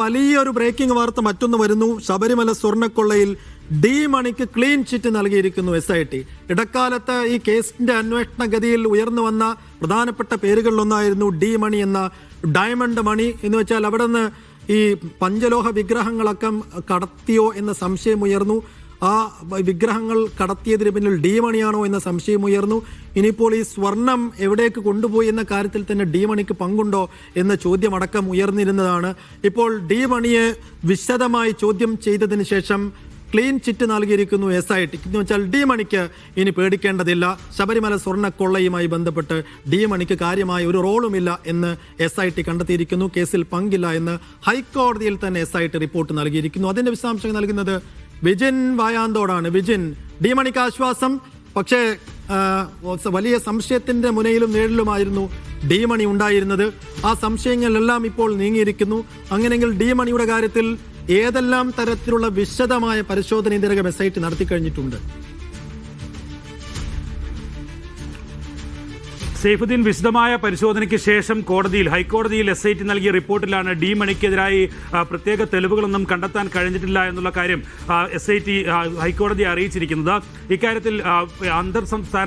വലിയൊരു ബ്രേക്കിംഗ് വാർത്ത മറ്റൊന്ന് വരുന്നു. ശബരിമല സ്വർണ്ണക്കൊള്ളയിൽ ഡി മണിക്ക് ക്ലീൻ ചിറ്റ് നൽകിയിരിക്കുന്നു SIT. ഇടക്കാലത്ത് ഈ കേസിന്റെ അന്വേഷണ ഗതിയിൽ ഉയർന്നു വന്ന പ്രധാനപ്പെട്ട പേരുകളിലൊന്നായിരുന്നു ഡി മണി എന്ന ഡയമണ്ട് മണി എന്ന് വെച്ചാൽ അവിടെ നിന്ന് ഈ പഞ്ചലോഹ വിഗ്രഹങ്ങളൊക്കെ കടത്തിയോ എന്ന സംശയം ഉയർന്നു. ആ വിഗ്രഹങ്ങൾ കടത്തിയതിന് പിന്നിൽ ഡി മണിയാണോ എന്ന സംശയം ഉയർന്നു. ഇനിയിപ്പോൾ ഈ സ്വർണം എവിടേക്ക് കൊണ്ടുപോയി എന്ന കാര്യത്തിൽ തന്നെ ഡി മണിക്ക് പങ്കുണ്ടോ എന്ന ചോദ്യം അടക്കം ഉയർന്നിരുന്നതാണ്. ഇപ്പോൾ ഡി മണിയെ വിശദമായി ചോദ്യം ചെയ്തതിന് ശേഷം ക്ലീൻ ചിറ്റ് നൽകിയിരിക്കുന്നു SIT. എന്ന് വെച്ചാൽ ഡി മണിക്ക് ഇനി പേടിക്കേണ്ടതില്ല. ശബരിമല സ്വർണ്ണക്കൊള്ളയുമായി ബന്ധപ്പെട്ട് ഡി മണിക്ക് കാര്യമായ ഒരു റോളുമില്ല എന്ന് SIT കണ്ടെത്തിയിരിക്കുന്നു. കേസിൽ പങ്കില്ല എന്ന് ഹൈക്കോടതിയിൽ തന്നെ SIT റിപ്പോർട്ട് നൽകിയിരിക്കുന്നു. അതിന്റെ വിശദാംശങ്ങൾ നൽകുന്നത് വിജിൻ വായാന്തോടാണ്. വിജിൻ, ഡി മണിക്ക് ആശ്വാസം, പക്ഷേ വലിയ സംശയത്തിന്റെ മുനയിലും നേരിലുമായിരുന്നു ഡി മണി ഉണ്ടായിരുന്നത്. ആ സംശയങ്ങളെല്ലാം ഇപ്പോൾ നീങ്ങിയിരിക്കുന്നു. അങ്ങനെയെങ്കിൽ ഡി മണിയുടെ കാര്യത്തിൽ ഏതെല്ലാം തരത്തിലുള്ള വിശദമായ പരിശോധന ഇതിനകം SIT നടത്തിക്കഴിഞ്ഞിട്ടുണ്ട്? സൈഫുദ്ദീൻ, വിശദമായ പരിശോധനയ്ക്ക് ശേഷം ഹൈക്കോടതിയിൽ SIT നൽകിയ റിപ്പോർട്ടിലാണ് ഡി മണിക്കെതിരായി പ്രത്യേക തെളിവുകളൊന്നും കണ്ടെത്താൻ കഴിഞ്ഞിട്ടില്ല എന്നുള്ള കാര്യം SIT ഹൈക്കോടതിയെ അറിയിച്ചിരിക്കുന്നത്. ഇക്കാര്യത്തിൽ അന്തർ സംസ്ഥാന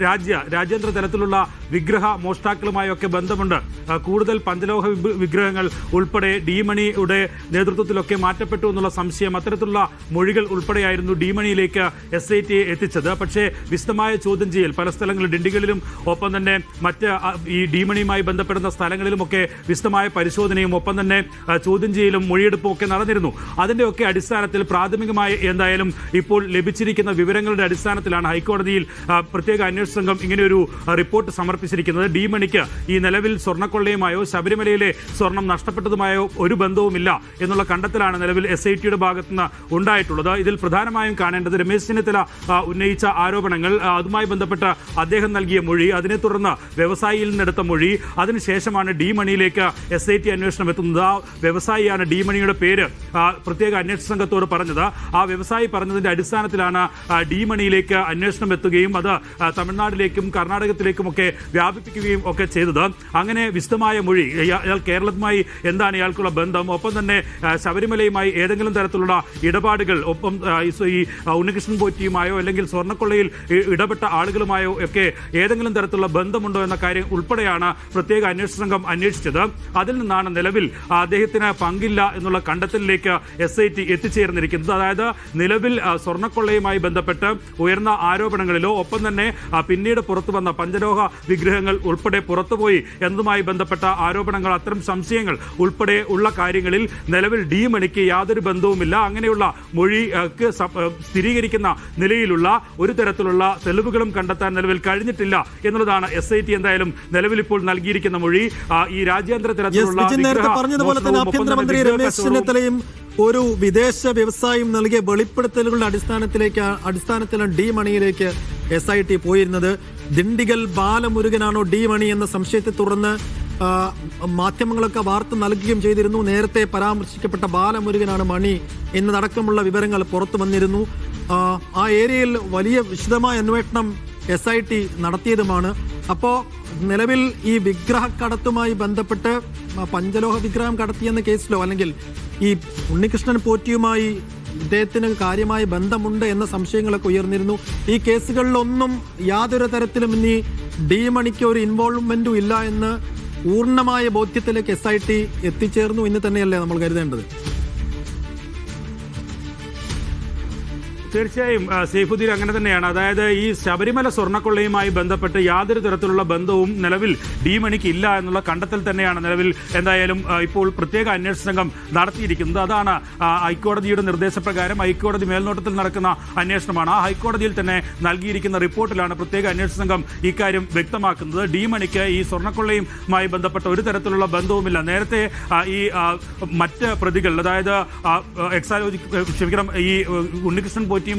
രാജ്യാന്തര തലത്തിലുള്ള വിഗ്രഹ മോഷ്ടാക്കളുമായൊക്കെ ബന്ധമുണ്ട്. കൂടുതൽ പഞ്ചലോഹ വിഗ്രഹങ്ങൾ ഉൾപ്പെടെ ഡി മണിയുടെ നേതൃത്വത്തിലൊക്കെ മാറ്റപ്പെട്ടു എന്നുള്ള സംശയം, അത്തരത്തിലുള്ള മൊഴികൾ ഉൾപ്പെടെയായിരുന്നു ഡി മണിയിലേക്ക് SIT എത്തിച്ചത്. പക്ഷേ വിശദമായ ചോദ്യം ചെയ്യൽ പല സ്ഥലങ്ങളിൽ ഡിണ്ടിഗലിലും ഒപ്പം തന്നെ മറ്റ് ഈ ഡി മണിയുമായി ബന്ധപ്പെടുന്ന സ്ഥലങ്ങളിലുമൊക്കെ വിശദമായ പരിശോധനയും ഒപ്പം തന്നെ ചോദ്യം ചെയ്യലും മൊഴിയെടുപ്പും ഒക്കെ നടന്നിരുന്നു. അതിൻ്റെയൊക്കെ അടിസ്ഥാനത്തിൽ പ്രാഥമികമായി എന്തായാലും ഇപ്പോൾ ലഭിച്ചിരിക്കുന്ന വിവരങ്ങളുടെ അടിസ്ഥാനത്തിലാണ് ഹൈക്കോടതിയിൽ പ്രത്യേക അന്വേഷണ സംഘം ഇങ്ങനെയൊരു റിപ്പോർട്ട് സമർപ്പിച്ചിരിക്കുന്നത്. ഡി മണിക്ക് ഈ നിലവിൽ സ്വർണ്ണക്കൊള്ളയുമായോ ശബരിമലയിലെ സ്വർണം നഷ്ടപ്പെട്ടതുമായോ ഒരു ബന്ധവുമില്ല എന്നുള്ള കണ്ടെത്തലാണ് നിലവിൽ SITയുടെ ഭാഗത്തുനിന്ന് ഉണ്ടായിട്ടുള്ളത്. ഇതിൽ പ്രധാനമായും കാണേണ്ടത് രമേശ് ചെന്നിത്തല ഉന്നയിച്ച ആരോപണങ്ങൾ, അതുമായി ബന്ധപ്പെട്ട് അദ്ദേഹം നൽകിയ മൊഴി, അതിനെ തുടർന്ന് വ്യവസായിയിൽ നിന്നെടുത്ത മൊഴി, അതിനുശേഷമാണ് ഡി മണിയിലേക്ക് SIT അന്വേഷണം എത്തുന്നത്. ആ വ്യവസായിയാണ് ഡി മണിയുടെ പേര് പ്രത്യേക അന്വേഷണ സംഘത്തോട് പറഞ്ഞത്. ആ വ്യവസായി പറഞ്ഞതിന്റെ അടിസ്ഥാനത്തിലാണ് ഡി മണിയിലേക്ക് അന്വേഷണം എത്തുകയും അത് തമിഴ്നാട്ടിലേക്കും കർണാടകത്തിലേക്കും ഒക്കെ വ്യാപിപ്പിക്കുകയും ഒക്കെ ചെയ്തത്. അങ്ങനെ വിശദമായ മൊഴി, ഇയാൾ കേരളവുമായി എന്താണ് ഇയാൾക്കുള്ള ബന്ധം, ഒപ്പം തന്നെ ശബരിമലയുമായി ഏതെങ്കിലും തരത്തിലുള്ള ഇടപാടുകൾ, ഒപ്പം ഈ ഉണ്ണികൃഷ്ണൻ പോറ്റിയുമായോ അല്ലെങ്കിൽ സ്വർണ്ണക്കൊള്ളയിൽ ഇടപെട്ട ആളുകളുമായോ ഒക്കെ ഏതെങ്കിലും തരത്തിലുള്ള ബന്ധമുണ്ടോ എന്ന കാര്യം ഉൾപ്പെടെയാണ് പ്രത്യേക അന്വേഷണ സംഘം അന്വേഷിച്ചത്. അതിൽ നിന്നാണ് നിലവിൽ അദ്ദേഹത്തിന് പങ്കില്ല എന്നുള്ള കണ്ടെത്തലിലേക്ക് SIT എത്തിച്ചേർന്നിരിക്കുന്നത്. അതായത് നിലവിൽ സ്വർണ്ണക്കൊള്ളയുമായി ബന്ധപ്പെട്ട് ഉയർന്ന ആരോപണങ്ങളിലോ ഒപ്പം തന്നെ പിന്നീട് പുറത്തു വന്ന പഞ്ചലോഹ വിഗ്രഹങ്ങൾ ഉൾപ്പെടെ പുറത്തുപോയി എന്നതുമായി ബന്ധപ്പെട്ട ആരോപണങ്ങൾ, അത്തരം സംശയങ്ങൾ ഉൾപ്പെടെ ഉള്ള കാര്യങ്ങളിൽ നിലവിൽ ഡി മണിക്ക് യാതൊരു ബന്ധവുമില്ല. അങ്ങനെയുള്ള മൊഴിക്ക് സ്ഥിരീകരിക്കുന്ന നിലയിലുള്ള ഒരു തരത്തിലുള്ള തെളിവുകളും കണ്ടെത്താൻ നിലവിൽ കഴിഞ്ഞിട്ടില്ല എന്നുള്ളതാണ് SIT എന്തായാലും നിലവിൽ ഇപ്പോൾ നൽകിയിരിക്കുന്ന മൊഴി. ഈ രാജ്യാന്തര തലത്തിലുള്ള പറഞ്ഞതുപോലെ തന്നെ ആഭ്യന്തരമന്ത്രി രമേശ് ചെന്നിത്തലയും ഒരു വിദേശ വ്യവസായം നൽകിയ വെളിപ്പെടുത്തലുകളുടെ അടിസ്ഥാനത്തിലാണ് ഡി മണിയിലേക്ക് SIT പോയിരുന്നത്. ദിണ്ടിഗൽ ബാലമുരുകനാണോ ഡി മണി എന്ന സംശയത്തെ തുടർന്ന് മാധ്യമങ്ങളൊക്കെ വാർത്ത നൽകുകയും ചെയ്തിരുന്നു. നേരത്തെ പരാമർശിക്കപ്പെട്ട ബാലമുരുകനാണ് മണി എന്നതടക്കമുള്ള വിവരങ്ങൾ പുറത്തു വന്നിരുന്നു. ആ ഏരിയയിൽ വലിയ വിശദമായ അന്വേഷണം SIT നടത്തിയതുമാണ്. അപ്പോൾ നിലവിൽ ഈ വിഗ്രഹക്കടത്തുമായി ബന്ധപ്പെട്ട് പഞ്ചലോഹ വിഗ്രഹം കടത്തിയെന്ന കേസിലോ അല്ലെങ്കിൽ ഈ ഉണ്ണികൃഷ്ണൻ പോറ്റിയുമായി ഇദ്ദേഹത്തിന് കാര്യമായ ബന്ധമുണ്ട് എന്ന സംശയങ്ങളൊക്കെ ഉയർന്നിരുന്നു. ഈ കേസുകളിലൊന്നും യാതൊരു തരത്തിലും ഇനി ഡി മണിക്ക് ഒരു ഇൻവോൾവ്മെന്റും ഇല്ല എന്ന് പൂർണ്ണമായ ബോധ്യത്തിലേക്ക് SIT എത്തിച്ചേർന്നു എന്ന് തന്നെയല്ലേ നമ്മൾ കരുതേണ്ടത്? തീർച്ചയായും സൈഫുദ്ദീൻ, അങ്ങനെ തന്നെയാണ്. അതായത് ഈ ശബരിമല സ്വർണ്ണക്കൊള്ളയുമായി ബന്ധപ്പെട്ട് യാതൊരു തരത്തിലുള്ള ബന്ധവും നിലവിൽ ഡി മണിക്ക് ഇല്ല എന്നുള്ള കണ്ടെത്തൽ തന്നെയാണ് നിലവിൽ എന്തായാലും ഇപ്പോൾ പ്രത്യേക അന്വേഷണ സംഘം നടത്തിയിരിക്കുന്നത്. അതാണ് ഹൈക്കോടതിയുടെ നിർദ്ദേശപ്രകാരം ഹൈക്കോടതി മേൽനോട്ടത്തിൽ നടക്കുന്ന അന്വേഷണമാണ്. ആ ഹൈക്കോടതിയിൽ തന്നെ നൽകിയിരിക്കുന്ന റിപ്പോർട്ടിലാണ് പ്രത്യേക അന്വേഷണ സംഘം ഇക്കാര്യം വ്യക്തമാക്കുന്നത്. ഡി മണിക്ക് ഈ സ്വർണ്ണക്കൊള്ളയുമായി ബന്ധപ്പെട്ട ഒരു തരത്തിലുള്ള ബന്ധവുമില്ല. നേരത്തെ ഈ മറ്റ് പ്രതികൾ, അതായത് ഈ ഉണ്ണികൃഷ്ണൻ ടി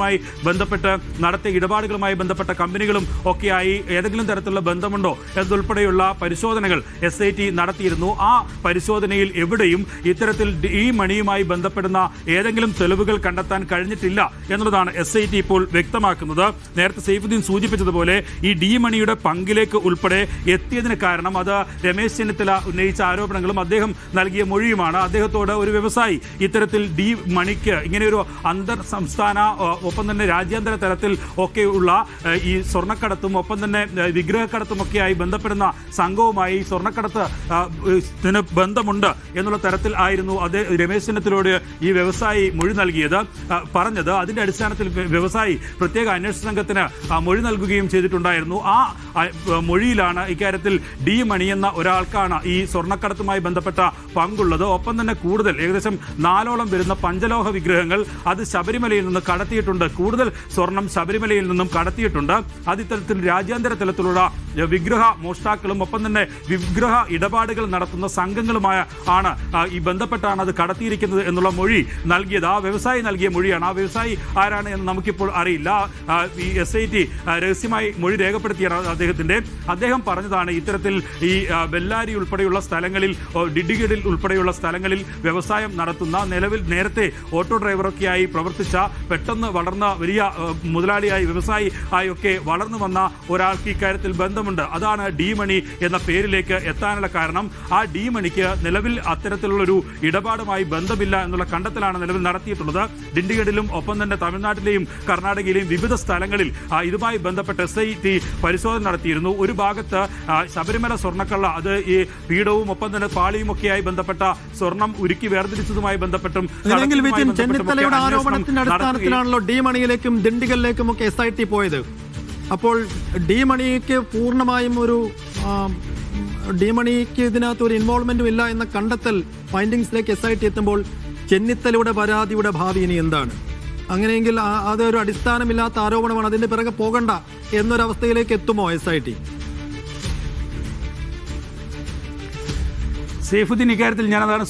ബന്ധപ്പെട്ട് നടത്തിയ ഇടപാടുകളുമായി ബന്ധപ്പെട്ട കമ്പനികളും ഒക്കെയായി ഏതെങ്കിലും തരത്തിലുള്ള ബന്ധമുണ്ടോ എന്നതുൾപ്പെടെയുള്ള പരിശോധനകൾ SIT നടത്തിയിരുന്നു. ആ പരിശോധനയിൽ എവിടെയും ഇത്തരത്തിൽ ഈ മണിയുമായി ബന്ധപ്പെടുന്ന ഏതെങ്കിലും തെളിവുകൾ കണ്ടെത്താൻ കഴിഞ്ഞിട്ടില്ല എന്നുള്ളതാണ് SIT ഇപ്പോൾ വ്യക്തമാക്കുന്നത്. നേരത്തെ സൈഫുദ്ദീൻ സൂചിപ്പിച്ചതുപോലെ ഈ ഡി മണിയുടെ പങ്കിലേക്ക് ഉൾപ്പെടെ എത്തിയതിന് കാരണം അത് രമേശ് ചെന്നിത്തല ഉന്നയിച്ച ആരോപണങ്ങളും അദ്ദേഹം നൽകിയ മൊഴിയുമാണ്. അദ്ദേഹത്തോട് ഒരു വ്യവസായി ഇത്തരത്തിൽ ഡി മണിക്ക് ഇങ്ങനെയൊരു അന്തർ സംസ്ഥാന ഒപ്പം തന്നെ രാജ്യാന്തര തലത്തിൽ ഒക്കെയുള്ള ഈ സ്വർണ്ണക്കടത്തും ഒപ്പം തന്നെ വിഗ്രഹക്കടത്തും ഒക്കെയായി ബന്ധപ്പെടുന്ന സംഘവുമായി സ്വർണ്ണക്കടത്ത് ബന്ധമുണ്ട് എന്നുള്ള തരത്തിൽ ആയിരുന്നു രമേശ് ചെന്നിത്തലയോട് ഈ വ്യവസായി മൊഴി നൽകിയത് പറഞ്ഞത്. അതിന്റെ അടിസ്ഥാനത്തിൽ വ്യവസായി പ്രത്യേക അന്വേഷണ സംഘത്തിന് മൊഴി നൽകുകയും ചെയ്തിട്ടുണ്ടായിരുന്നു. ആ മൊഴിയിലാണ് ഇക്കാര്യത്തിൽ ഡി മണി എന്ന ഒരാൾക്കാണ് ഈ സ്വർണ്ണക്കടത്തുമായി ബന്ധപ്പെട്ട പങ്കുള്ളത്. ഒപ്പം തന്നെ കൂടുതൽ ഏകദേശം 4ഓളം വരുന്ന പഞ്ചലോഹ വിഗ്രഹങ്ങൾ അത് ശബരിമലയിൽ നിന്ന് കടത്തിയിട്ടുണ്ട്. കൂടുതൽ സ്വർണം ശബരിമലയിൽ നിന്നും കടത്തിയിട്ടുണ്ട്. അത് ഇത്തരത്തിൽ രാജ്യാന്തര തലത്തിലുള്ള വിഗ്രഹ മോഷ്ടാക്കളും ഒപ്പം തന്നെ വിഗ്രഹ ഇടപാടുകൾ നടത്തുന്ന സംഘങ്ങളുമായ ആണ് ഈ ബന്ധപ്പെട്ടാണ് അത് കടത്തിയിരിക്കുന്നത് എന്നുള്ള മൊഴി നൽകിയത്. ആ വ്യവസായി നൽകിയ മൊഴിയാണ്. ആ വ്യവസായി ആരാണ് എന്ന് നമുക്കിപ്പോൾ അറിയില്ല. ഈ SIT രഹസ്യമായി മൊഴി രേഖപ്പെടുത്തിയാണ് അദ്ദേഹം പറഞ്ഞതാണ് ഇത്തരത്തിൽ ഈ ബെല്ലാരി ഉൾപ്പെടെയുള്ള സ്ഥലങ്ങളിൽ ഡിഡിഗഡിൽ ഉൾപ്പെടെയുള്ള സ്ഥലങ്ങളിൽ വ്യവസായം നടത്തുന്ന നിലവിൽ നേരത്തെ ഓട്ടോ ഡ്രൈവറൊക്കെയായി പ്രവർത്തിച്ച പെട്ടെന്ന് വളർന്ന വലിയ മുതലാളിയായി വ്യവസായി ആയൊക്കെ വളർന്നു വന്ന ഒരാൾക്ക് ഇക്കാര്യത്തിൽ ബന്ധമുണ്ട്. അതാണ് ഡി മണി എന്ന പേരിലേക്ക് എത്താനുള്ള കാരണം. ആ ഡി മണിക്ക് നിലവിൽ അത്തരത്തിലുള്ളൊരു ഇടപാടുമായി ബന്ധമില്ല എന്നുള്ള കണ്ടെത്തലാണ് നിലവിൽ നടത്തിയിട്ടുള്ളത്. ഡിണ്ടിഗഡിലും ഒപ്പം തന്നെ തമിഴ്നാട്ടിലെയും കർണാടകയിലെയും വിവിധ സ്ഥലങ്ങളിൽ ഇതുമായി ബന്ധപ്പെട്ട് SIT പരിശോധന നടത്തിയിരുന്നു. ഒരു ഭാഗത്ത് ശബരിമല സ്വർണ്ണക്കള്ള അത് ഈ പീഠവും ഒപ്പം തന്നെ പാളിയും ഒക്കെയായി ബന്ധപ്പെട്ട സ്വർണം ഉരുക്കി വേർതിരിച്ചതുമായി ബന്ധപ്പെട്ടും ചെന്നിത്തലയുടെ ആരോപണത്തിന്റെ അടിസ്ഥാനത്തിലാണല്ലോ ഡി മണിയിലേക്കും ദിണ്ടിഗലിലേക്കും ഒക്കെ SIT പോയത്. അപ്പോൾ ഡി മണിക്ക് പൂർണ്ണമായും ഡി മണിക്ക് ഇതിനകത്ത് ഒരു ഇൻവോൾവ്മെന്റും ഇല്ല എന്ന കണ്ടെത്തൽ ഫൈൻഡിങ്സിലേക്ക് SIT എത്തുമ്പോൾ ചെന്നിത്തലയുടെ പരാതിയുടെ ഭാവി ഇനി എന്താണ്? അങ്ങനെയെങ്കിൽ അതൊരു അടിസ്ഥാനമില്ലാത്ത ആരോപണമാണ്, അതിന്റെ പിറകെ പോകണ്ട എന്നൊരവസ്ഥയിലേക്ക് എത്തുമോ SIT? സൈഫുദ്ദീൻ, ഇക്കാര്യത്തിൽ ഞാനതാണ്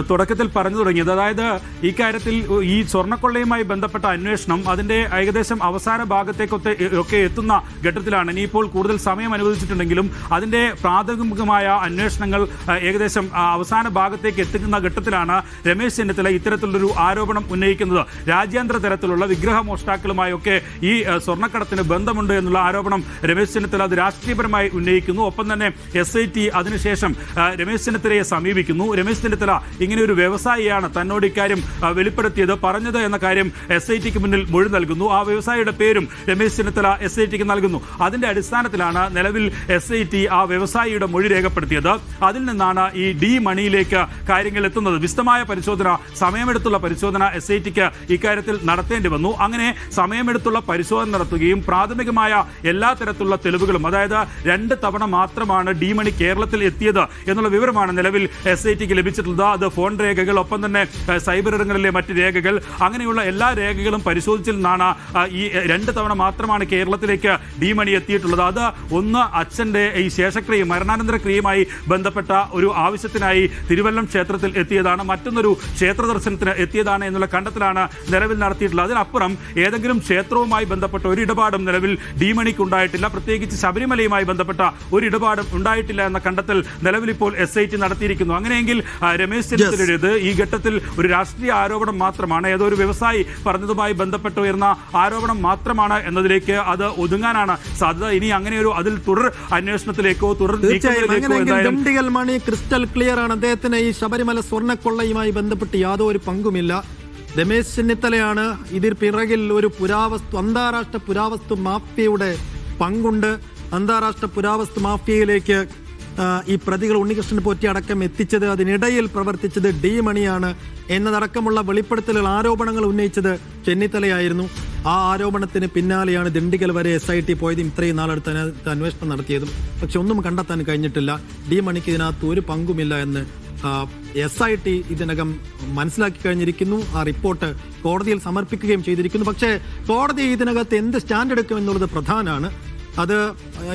തുടക്കത്തിൽ പറഞ്ഞു തുടങ്ങിയത്. അതായത് ഈ കാര്യത്തിൽ ഈ സ്വർണ്ണക്കൊള്ളയുമായി ബന്ധപ്പെട്ട അന്വേഷണം അതിന്റെ ഏകദേശം അവസാന ഭാഗത്തേക്കൊക്കെ എത്തുന്ന ഘട്ടത്തിലാണ്. ഇനിയിപ്പോൾ കൂടുതൽ സമയം അനുവദിച്ചിട്ടുണ്ടെങ്കിലും അതിന്റെ പ്രാഥമികമായ അന്വേഷണങ്ങൾ ഏകദേശം അവസാന ഭാഗത്തേക്ക് എത്തുന്ന ഘട്ടത്തിലാണ് രമേശ് ചെന്നിത്തല ഇത്തരത്തിലുള്ളൊരു ആരോപണം ഉന്നയിക്കുന്നത്. രാജ്യാന്തര തലത്തിലുള്ള വിഗ്രഹ മോഷ്ടാക്കളുമായൊക്കെ ഈ സ്വർണ്ണക്കടത്തിന് ബന്ധമുണ്ട് എന്നുള്ള ആരോപണം രമേശ് ചെന്നിത്തല അത് രാഷ്ട്രീയപരമായി ഉന്നയിക്കുന്നു. ഒപ്പം തന്നെ SIT അതിനുശേഷം രമേശ് ചെന്നിത്തലയെ സമീപിക്കുന്നു. രമേശ് ചെന്നിത്തല ഇങ്ങനെ ഒരു വ്യവസായിയാണ് തന്നോട് ഇക്കാര്യം വെളിപ്പെടുത്തിയത് പറഞ്ഞത് എന്ന കാര്യം SITക്ക് മുന്നിൽ മൊഴി നൽകുന്നു. ആ വ്യവസായിയുടെ പേരും രമേശ് ചെന്നിത്തല SITക്ക് നൽകുന്നു. അതിന്റെ അടിസ്ഥാനത്തിലാണ് നിലവിൽ SIT ആ വ്യവസായിയുടെ മൊഴി രേഖപ്പെടുത്തിയത്. അതിൽ നിന്നാണ് ഈ ഡി മണിയിലേക്ക് കാര്യങ്ങൾ എത്തുന്നത്. വിശദമായ പരിശോധന, സമയമെടുത്തുള്ള പരിശോധന SITക്ക് ഇക്കാര്യത്തിൽ നടത്തേണ്ടി വന്നു. അങ്ങനെ സമയമെടുത്തുള്ള പരിശോധന നടത്തുകയും പ്രാഥമികമായ എല്ലാ തരത്തിലുള്ള തെളിവുകളും, അതായത് 2 തവണ മാത്രമാണ് ഡി മണി കേരളത്തിൽ എത്തിയത് എന്നുള്ള വിവരമാണ് നിലവിൽ SITക്ക് ലഭിച്ചിട്ടുള്ളത്. അത് ഫോൺ രേഖകൾ, ഒപ്പം തന്നെ സൈബർ ഇടങ്ങളിലെ മറ്റ് രേഖകൾ, അങ്ങനെയുള്ള എല്ലാ രേഖകളും പരിശോധിച്ചതിൽ നിന്നാണ് ഈ 2 തവണ മാത്രമാണ് കേരളത്തിലേക്ക് ഡി മണി എത്തിയിട്ടുള്ളത്. അത് ഒന്ന് അച്ഛന്റെ ഈ ശേഷക്രിയ മരണാനന്തര ക്രിയയുമായി ബന്ധപ്പെട്ട ഒരു ആവശ്യത്തിനായി തിരുവല്ലം ക്ഷേത്രത്തിൽ എത്തിയതാണ്, മറ്റൊന്നൊരു ക്ഷേത്ര ദർശനത്തിന് എത്തിയതാണ് എന്നുള്ള കണ്ടെത്തലാണ് നിലവിൽ നടത്തിയിട്ടുള്ളത്. അതിനപ്പുറം ഏതെങ്കിലും ക്ഷേത്രവുമായി ബന്ധപ്പെട്ട ഒരു ഇടപാടും നിലവിൽ ഡി മണിക്ക് ഉണ്ടായിട്ടില്ല. പ്രത്യേകിച്ച് ശബരിമലയുമായി ബന്ധപ്പെട്ട ഒരു ഇടപാടും ഉണ്ടായിട്ടില്ല എന്ന കണ്ടെത്തൽ നിലവിൽ ഇപ്പോൾ SIT നടത്തിയിരിക്കുന്നു. അങ്ങനെയെങ്കിൽ രമേശ് ചെന്നിത്തലയുടേത് ഈ ഘട്ടത്തിൽ ഒരു രാഷ്ട്രീയ ആരോപണം മാത്രമാണ്, ഏതോ ഒരു വ്യവസായി പറഞ്ഞതുമായി ബന്ധപ്പെട്ട് ഉയർന്ന ആരോപണം മാത്രമാണ് എന്നതിലേക്ക് അത് ഒതുങ്ങാനാണ് സാധ്യത. ഇനി അങ്ങനെ ഒരു അതിൽ തുടർ അന്വേഷണത്തിലേക്കോ ദിണ്ടിഗൽ മണി ക്രിസ്റ്റൽ ക്ലിയർ ആണ്. അദ്ദേഹത്തിന് ഈ ശബരിമല സ്വർണ്ണക്കൊള്ളയുമായി ബന്ധപ്പെട്ട് യാതൊരു പങ്കുമില്ല. രമേശ് ചെന്നിത്തലയാണ് ഇതിൽ പിറകിൽ ഒരു അന്താരാഷ്ട്ര പുരാവസ്തു മാഫിയയുടെ പങ്കുണ്ട്. അന്താരാഷ്ട്ര പുരാവസ്തു മാഫിയയിലേക്ക് ഈ പ്രതികൾ ഉണ്ണികൃഷ്ണൻ പോറ്റി അടക്കം എത്തിച്ചത്, അതിനിടയിൽ പ്രവർത്തിച്ചത് ഡി മണിയാണ് എന്നതടക്കമുള്ള വെളിപ്പെടുത്തലുകൾ, ആരോപണങ്ങൾ ഉന്നയിച്ചത് ചെന്നിത്തലയായിരുന്നു. ആ ആരോപണത്തിന് പിന്നാലെയാണ് ദിണ്ടിഗൽ വരെ SIT പോയതും ഇത്രയും നാളെടുത്ത് അന്വേഷണം നടത്തിയതും. പക്ഷെ ഒന്നും കണ്ടെത്താൻ കഴിഞ്ഞിട്ടില്ല. ഡി മണിക്ക് ഇതിനകത്ത് ഒരു പങ്കുമില്ല എന്ന് SIT ഇതിനകം മനസ്സിലാക്കി കഴിഞ്ഞിരിക്കുന്നു. ആ റിപ്പോർട്ട് കോടതിയിൽ സമർപ്പിക്കുകയും ചെയ്തിരിക്കുന്നു. പക്ഷേ കോടതി ഇതിനകത്ത് എന്ത് സ്റ്റാൻഡ് എടുക്കും എന്നുള്ളത് പ്രധാനമാണ്. അത്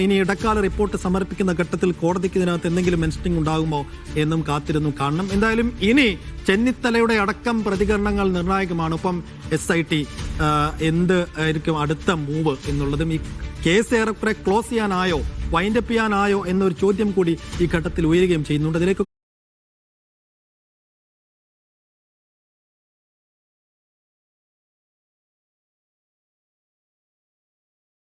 ഇനി ഇടക്കാല റിപ്പോർട്ട് സമർപ്പിക്കുന്ന ഘട്ടത്തിൽ കോടതിക്ക് ഇതിനകത്ത് എന്തെങ്കിലും മെൻഷനിങ് ഉണ്ടാകുമോ എന്നും കാത്തിരുന്നു കാണണം. എന്തായാലും ഇനി ചെന്നിത്തലയുടെ അടക്കം പ്രതികരണങ്ങൾ നിർണായകമാണ്. ഒപ്പം SIT എന്ത് ആയിരിക്കും അടുത്ത മൂവ് എന്നുള്ളതും, ഈ കേസ് ഏറെക്കുറെ ക്ലോസ് ചെയ്യാനായോ വൈൻഡപ്പ് ചെയ്യാനായോ എന്നൊരു ചോദ്യം കൂടി ഈ ഘട്ടത്തിൽ ഉയരുകയും ചെയ്യുന്നുണ്ട്. അതിലേക്ക്